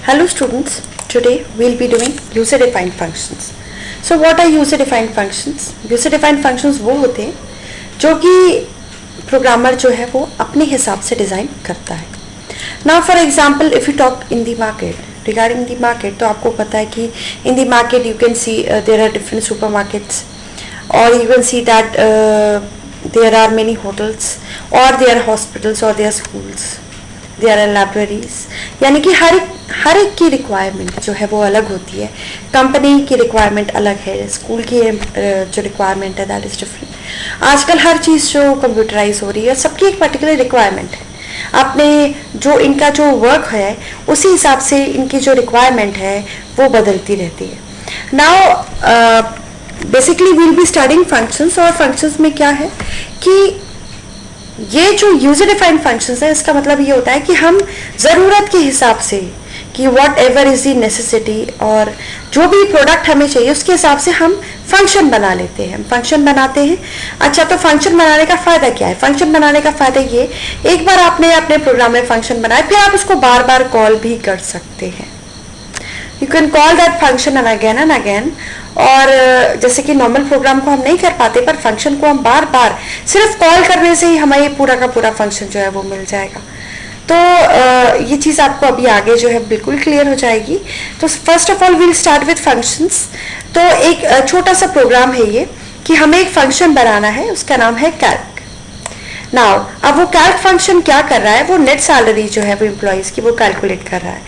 Hello students, today we'll be doing user defined functions. So what are user defined functions? User defined functions वो होते हैं जो कि programmer जो है वो अपने हिसाब से डिज़ाइन करता है. Now for example if you talk in the market, regarding the market, तो आपको पता है कि in the market you can see there are different supermarkets or you can see that there are many hotels or there are hospitals or there are schools, there are libraries. यानी कि हर एक की requirement जो है वो अलग होती है. कंपनी की रिक्वायरमेंट अलग है, स्कूल की जो रिक्वायरमेंट है दैट इज़ डिफरेंट. आजकल हर चीज़ जो कंप्यूटराइज हो रही है सबकी एक पर्टिकुलर रिक्वायरमेंट है. आपने जो इनका जो वर्क है उसी हिसाब से इनकी जो रिक्वायरमेंट है वो बदलती रहती है. Now basically we'll be studying functions. और फंक्शंस में क्या है कि ये जो यूजर डिफाइंड फंक्शंस है इसका मतलब ये होता है कि हम ज़रूरत के हिसाब से कि what ever is the necessity और जो भी प्रोडक्ट हमें चाहिए उसके हिसाब से हम फंक्शन बना लेते हैं, हम फंक्शन बनाते हैं. अच्छा, तो फंक्शन बनाने का फ़ायदा क्या है? फंक्शन बनाने का फ़ायदा ये, एक बार आपने अपने प्रोग्राम में फंक्शन बनाया फिर आप उसको बार बार कॉल भी कर सकते हैं. You can call that function and again. और जैसे कि नॉर्मल प्रोग्राम को हम नहीं कर पाते पर फंक्शन को हम बार बार सिर्फ कॉल करने से ही हमें पूरा का पूरा फंक्शन जो है वो मिल जाएगा. तो ये चीज़ आपको अभी आगे जो है बिल्कुल क्लियर हो जाएगी. तो first of all we'll start with functions. तो एक छोटा सा प्रोग्राम है ये कि हमें एक फंक्शन बनाना है, उसका नाम है कैल्क. नाउ अब वो कैल्क फंक्शन क्या कर रहा है, वो नेट सैलरी जो है वो एम्प्लॉयज़ की वो कैलकुलेट कर रहा है.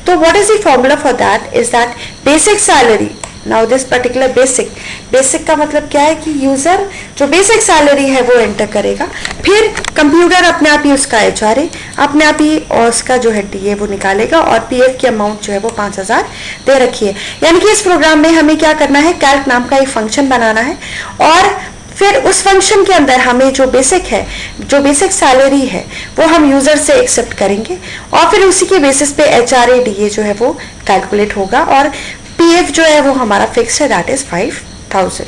तो what is the formula for that is that basic salary. Now this particular basic का मतलब क्या है कि यूजर जो बेसिक सैलरी है वो एंटर करेगा, फिर कंप्यूटर अपने आप ही उसका HRA अपने आप ही और उसका जो है DA वो निकालेगा और PF की अमाउंट जो है वो 5000 दे रखी है. यानी कि इस प्रोग्राम में हमें क्या करना है, कैल्क नाम का एक फंक्शन बनाना है और फिर उस फंक्शन के अंदर हमें जो बेसिक सैलरी है वो हम यूजर से एक्सेप्ट करेंगे और फिर उसी के बेसिस पे HRA DA जो है वो कैलकुलेट होगा और PF जो है वो हमारा फिक्स है दैट इज 5000.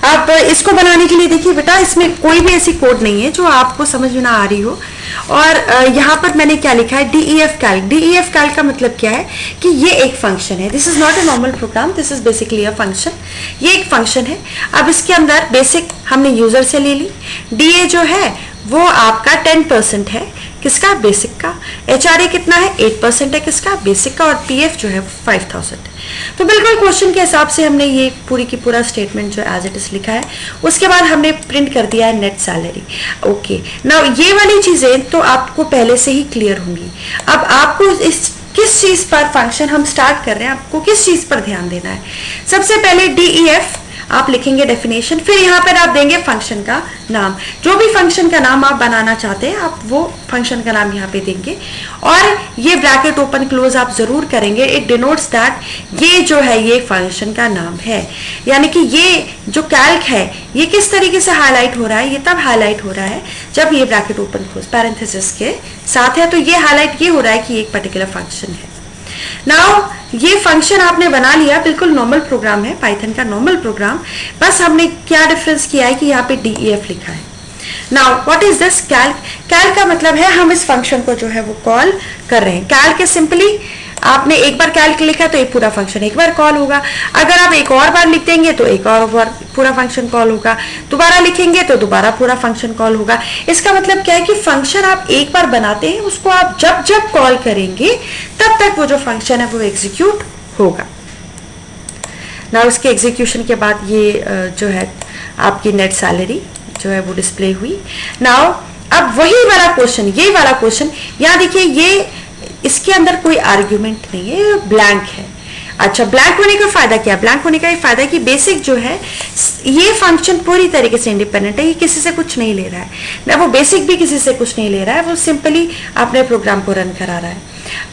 अब इसको बनाने के लिए देखिए बेटा, इसमें कोई भी ऐसी कोड नहीं है जो आपको समझ में ना आ रही हो. और यहाँ पर मैंने क्या लिखा है, DEF कैल्क. DEF कैल्क का मतलब क्या है कि ये एक फंक्शन है. This is not a normal program, this is basically a function. ये एक फंक्शन है. अब इसके अंदर बेसिक हमने यूजर से ले ली, DA जो है वो आपका 10% है किसका, बेसिक का. HRA कितना है, 8% है किसका, बेसिक का. और PF जो है 5000 है. तो बिल्कुल क्वेश्चन के हिसाब से हमने ये पूरी की पूरा स्टेटमेंट जो एज इट इज लिखा है. उसके बाद हमने प्रिंट कर दिया है नेट सैलरी. ओके, नाउ ये वाली चीजें तो आपको पहले से ही क्लियर होंगी. अब आपको इस किस चीज पर फंक्शन हम स्टार्ट कर रहे हैं, आपको किस चीज पर ध्यान देना है. सबसे पहले DEF आप लिखेंगे डेफिनेशन, फिर यहाँ पर आप देंगे फंक्शन का नाम. जो भी फंक्शन का नाम आप बनाना चाहते हैं आप वो फंक्शन का नाम यहाँ पे देंगे और ये ब्रैकेट ओपन क्लोज आप जरूर करेंगे. इट डिनोट्स दैट ये जो है ये फंक्शन का नाम है. यानी कि ये जो कैल्क है ये किस तरीके से हाईलाइट हो रहा है, ये तब हाईलाइट हो रहा है जब ये ब्रैकेट ओपन क्लोज पैरेंथेसिस के साथ है. तो ये हाईलाइट ये हो रहा है कि एक पर्टिकुलर फंक्शन है. नाउ ये फंक्शन आपने बना लिया, बिल्कुल नॉर्मल प्रोग्राम है, पाइथन का नॉर्मल प्रोग्राम. बस हमने क्या डिफरेंस किया है कि यहाँ पे DEF लिखा है. Now what is this Calc. Calc का मतलब है हम इस फंक्शन को जो है वो कॉल कर रहे हैं. कैल्क इज सिंपली आपने एक बार कैल्क लिखा तो एक पूरा फंक्शन एक बार कॉल होगा. अगर आप एक और बार लिख देंगे तो एक और बार पूरा फंक्शन कॉल होगा. दोबारा लिखेंगे तो दोबारा पूरा फंक्शन कॉल होगा. इसका मतलब क्या है कि फंक्शन आप एक बार बनाते हैं, उसको आप जब जब कॉल करेंगे तब तक वो जो फंक्शन है वो एग्जीक्यूट होगा. ना उसके एग्जीक्यूशन के बाद ये जो है आपकी नेट सैलरी जो है वो डिस्प्ले हुई. नाउ अब वही वाला क्वेश्चन, ये वाला क्वेश्चन यहाँ देखिए, ये इसके अंदर कोई आर्ग्यूमेंट नहीं है, ब्लैंक है. अच्छा, ब्लैंक होने का फायदा क्या है? ब्लैंक होने का ये फायदा है कि बेसिक जो है ये फंक्शन पूरी तरीके से इंडिपेंडेंट है, ये किसी से कुछ नहीं ले रहा है ना, वो बेसिक भी किसी से कुछ नहीं ले रहा है, वो सिंपली अपने प्रोग्राम को रन करा रहा है.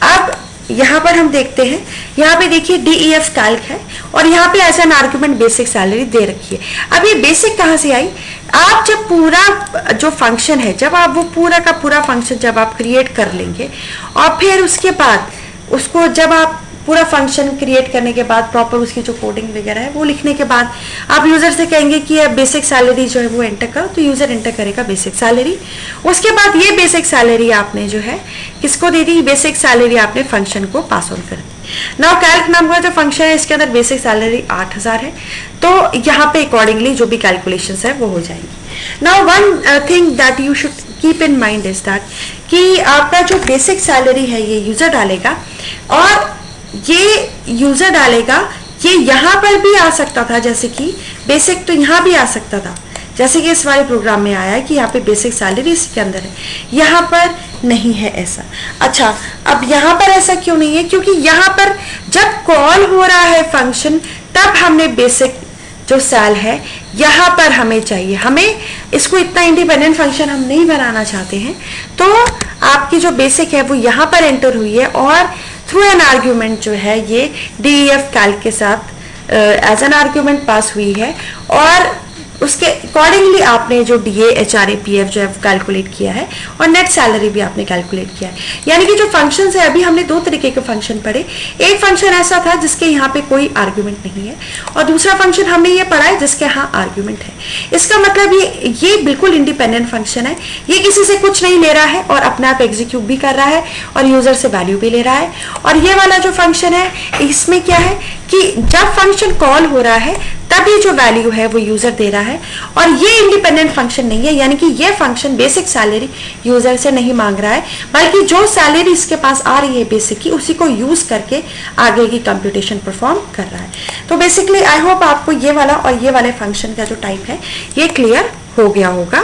अब यहाँ पर हम देखते हैं, यहाँ पे देखिए DEF कैल्क है और यहाँ पे as an argument basic salary दे रखी है. अब ये बेसिक कहाँ से आई, आप जब पूरा जो फंक्शन है, जब आप वो पूरा का पूरा फंक्शन जब आप क्रिएट कर लेंगे और फिर उसके बाद उसको जब आप पूरा फंक्शन क्रिएट करने के बाद प्रॉपर उसकी जो कोडिंग वगैरह है वो लिखने के बाद आप यूजर से कहेंगे कि बेसिक सैलरी जो है वो एंटर करो, तो यूजर एंटर करेगा बेसिक सैलरी. उसके बाद ये बेसिक सैलरी आपने जो है किसको दे दी? बेसिक सैलरी आपने फंक्शन को पास ऑन कर दी। नाउ कैल्क नाम का जो फंक्शन है इसके अंदर बेसिक सैलरी 8000 है, तो यहाँ पे अकॉर्डिंगली जो भी कैलकुलेशंस है वो हो जाएंगी। Now one thing that you should keep in mind is that कि आपका जो बेसिक सैलरी है ये यूजर डालेगा, और ये यूजर डालेगा, ये यहाँ पर भी आ सकता था, जैसे कि बेसिक तो यहाँ भी आ सकता था, जैसे कि इस वाले प्रोग्राम में आया है कि यहाँ पे बेसिक सैलरी इसके अंदर है, यहाँ पर नहीं है ऐसा। अच्छा, अब यहाँ पर ऐसा क्यों नहीं है? क्योंकि यहाँ पर जब कॉल हो रहा है फंक्शन तब हमने बेसिक जो सेल है यहाँ पर हमें चाहिए, हमें इसको इतना इंडिपेंडेंट फंक्शन हम नहीं बनाना चाहते हैं, तो आपकी जो बेसिक है वो यहाँ पर एंटर हुई है और थ्रू एन आर्ग्यूमेंट जो है ये DEF कैल्क के साथ एज एन आर्ग्यूमेंट पास हुई है, और उसके अकॉर्डिंगली आपने जो DA HRA PF जो है कैलकुलेट किया है और नेट सैलरी भी आपने कैलकुलेट किया है। यानी कि जो फंक्शंस है, अभी हमने दो तरीके के फंक्शन पढ़े। एक फंक्शन ऐसा था जिसके यहाँ पे कोई आर्ग्यूमेंट नहीं है, और दूसरा फंक्शन हमने ये पढ़ा है जिसके यहाँ आर्ग्यूमेंट है। इसका मतलब ये बिल्कुल इंडिपेंडेंट फंक्शन है, ये किसी से कुछ नहीं ले रहा है और अपने आप एग्जीक्यूट भी कर रहा है और यूजर से वैल्यू भी ले रहा है। और ये वाला जो फंक्शन है इसमें क्या है कि जब फंक्शन कॉल हो रहा है तभी जो वैल्यू है वो यूजर दे रहा है, और ये इंडिपेंडेंट फंक्शन नहीं है, यानी कि ये फंक्शन बेसिक सैलरी यूजर से नहीं मांग रहा है, बल्कि जो सैलरी इसके पास आ रही है बेसिक की उसी को यूज करके आगे की कंप्यूटेशन परफॉर्म कर रहा है। तो बेसिकली आई होप आपको ये वाला और ये वाले फंक्शन का जो टाइप है ये क्लियर हो गया होगा।